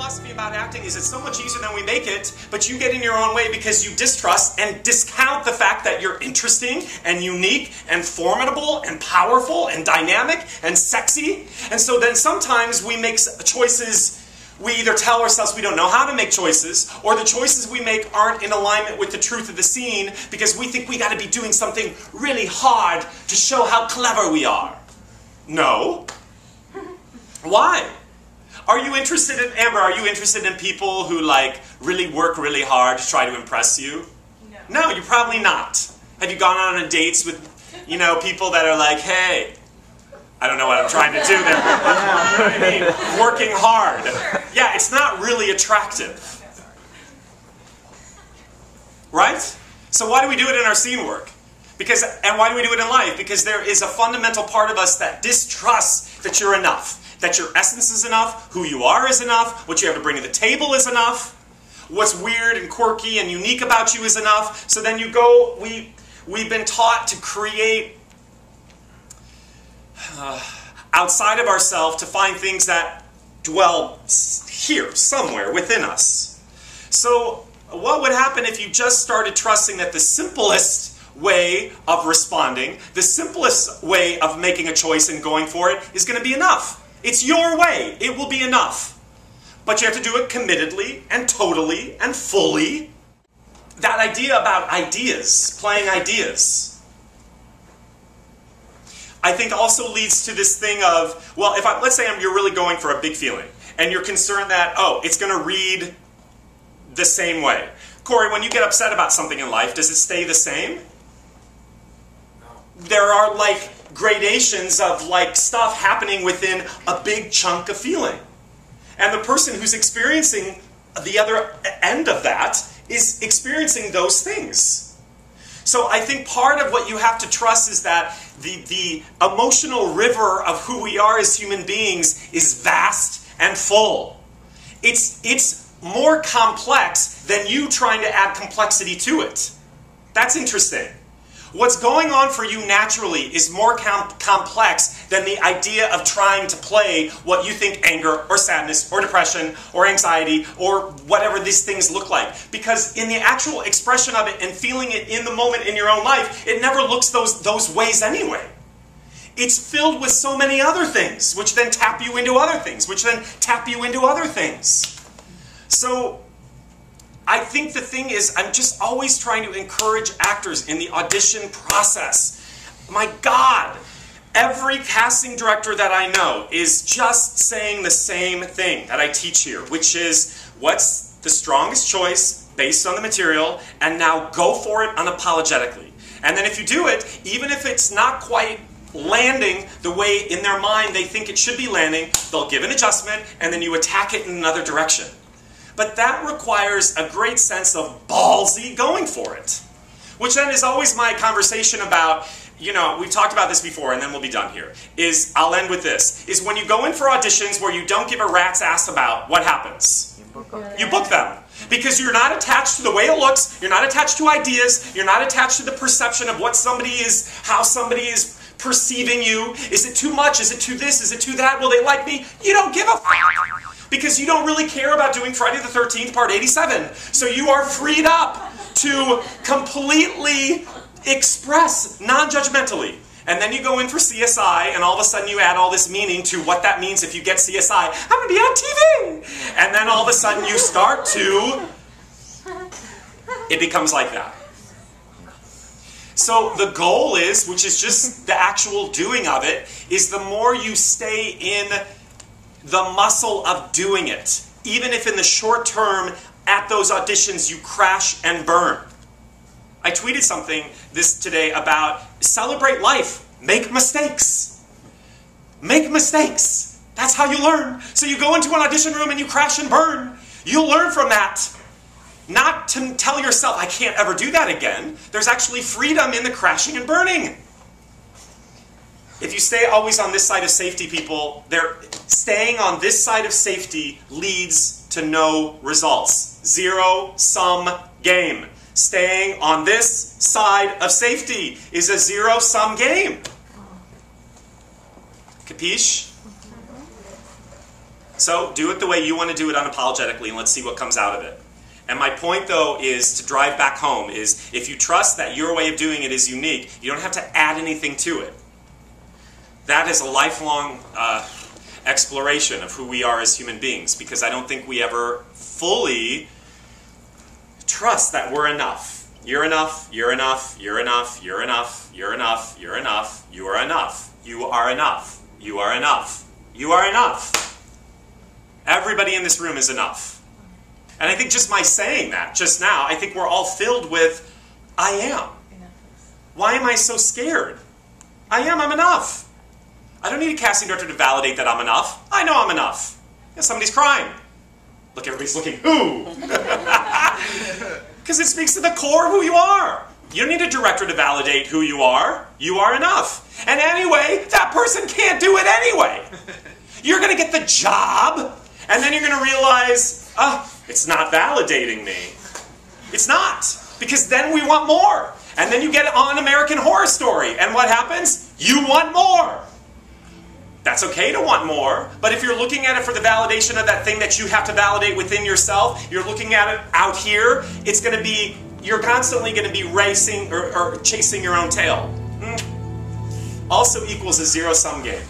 philosophy about acting is it's so much easier than we make it, but you get in your own way because you distrust and discount the fact that you're interesting and unique and formidable and powerful and dynamic and sexy. And so then sometimes we make choices, we either tell ourselves we don't know how to make choices, or the choices we make aren't in alignment with the truth of the scene because we think we got to be doing something really hard to show how clever we are. No. Why? Are you interested in, Amber, are you interested in people who like really work really hard to try to impress you? No. No, you're probably not. Have you gone on dates with, you know, people that are like, hey, I don't know what I'm trying to do there. You know what I mean? Working hard. Yeah, it's not really attractive. Right? So why do we do it in our scene work? And why do we do it in life? Because there is a fundamental part of us that distrusts that you're enough. That your essence is enough, who you are is enough, what you have to bring to the table is enough, what's weird and quirky and unique about you is enough. So then you go, we've been taught to create outside of ourselves to find things that dwell here, somewhere within us. So what would happen if you just started trusting that the simplest way of responding, the simplest way of making a choice and going for it is going to be enough? It's your way. It will be enough. But you have to do it committedly and totally and fully. That idea about ideas, playing ideas, I think also leads to this thing of, well, let's say you're really going for a big feeling, and you're concerned that, oh, it's going to read the same way. Corey, when you get upset about something in life, does it stay the same? No. There are like gradations of like stuff happening within a big chunk of feeling. And the person who's experiencing the other end of that is experiencing those things. So I think part of what you have to trust is that the emotional river of who we are as human beings is vast and full. It's more complex than you trying to add complexity to it. That's interesting. What's going on for you naturally is more complex than the idea of trying to play what you think anger or sadness or depression or anxiety or whatever these things look like. Because in the actual expression of it and feeling it in the moment in your own life, it never looks those ways anyway. It's filled with so many other things, which then tap you into other things, which then tap you into other things. So I think the thing is, I'm just always trying to encourage actors in the audition process. My God, every casting director that I know is just saying the same thing that I teach here, which is, what's the strongest choice based on the material, and now go for it unapologetically. And then if you do it, even if it's not quite landing the way in their mind they think it should be landing, they'll give an adjustment, and then you attack it in another direction. But that requires a great sense of ballsy going for it. Which then is always my conversation about, you know, we've talked about this before and then we'll be done here, is, I'll end with this, is when you go in for auditions where you don't give a rat's ass about what happens. You book them. Because you're not attached to the way it looks, you're not attached to ideas, you're not attached to the perception of what somebody is, how somebody is perceiving you. Is it too much? Is it too this? Is it too that? Will they like me? You don't give a f***. Because you don't really care about doing Friday the 13th, part 87. So you are freed up to completely express non-judgmentally. And then you go in for CSI, and all of a sudden you add all this meaning to what that means if you get CSI. I'm going to be on TV! And then all of a sudden you start to... It becomes like that. So the goal is, which is just the actual doing of it, is the more you stay in the muscle of doing it, even if in the short term, at those auditions, you crash and burn. I tweeted something today about celebrate life, make mistakes. Make mistakes. That's how you learn. So you go into an audition room and you crash and burn. You'll learn from that. Not to tell yourself, I can't ever do that again. There's actually freedom in the crashing and burning. If you stay always on this side of safety, people, staying on this side of safety leads to no results. Zero-sum game. Staying on this side of safety is a zero-sum game. Capiche? So do it the way you want to do it unapologetically, and let's see what comes out of it. And my point, though, is to drive back home is if you trust that your way of doing it is unique, you don't have to add anything to it. That is a lifelong exploration of who we are as human beings, because I don't think we ever fully trust that we're enough. You're enough, you're enough, you're enough, you're enough, you're enough, you're enough, you are enough, you are enough, you are enough, you are enough. Everybody in this room is enough. And I think just my saying that just now, I think we're all filled with, I am. Why am I so scared? I'm enough. I don't need a casting director to validate that I'm enough. I know I'm enough. Yeah, somebody's crying. Look, everybody's looking, who? Because it speaks to the core of who you are. You don't need a director to validate who you are. You are enough. And anyway, that person can't do it anyway. You're going to get the job, and then you're going to realize, it's not validating me. It's not. Because then we want more. And then you get on American Horror Story. And what happens? You want more. That's okay to want more. But if you're looking at it for the validation of that thing that you have to validate within yourself, you're looking at it out here, it's going to be, you're constantly going to be racing or chasing your own tail. Also equals a zero-sum game.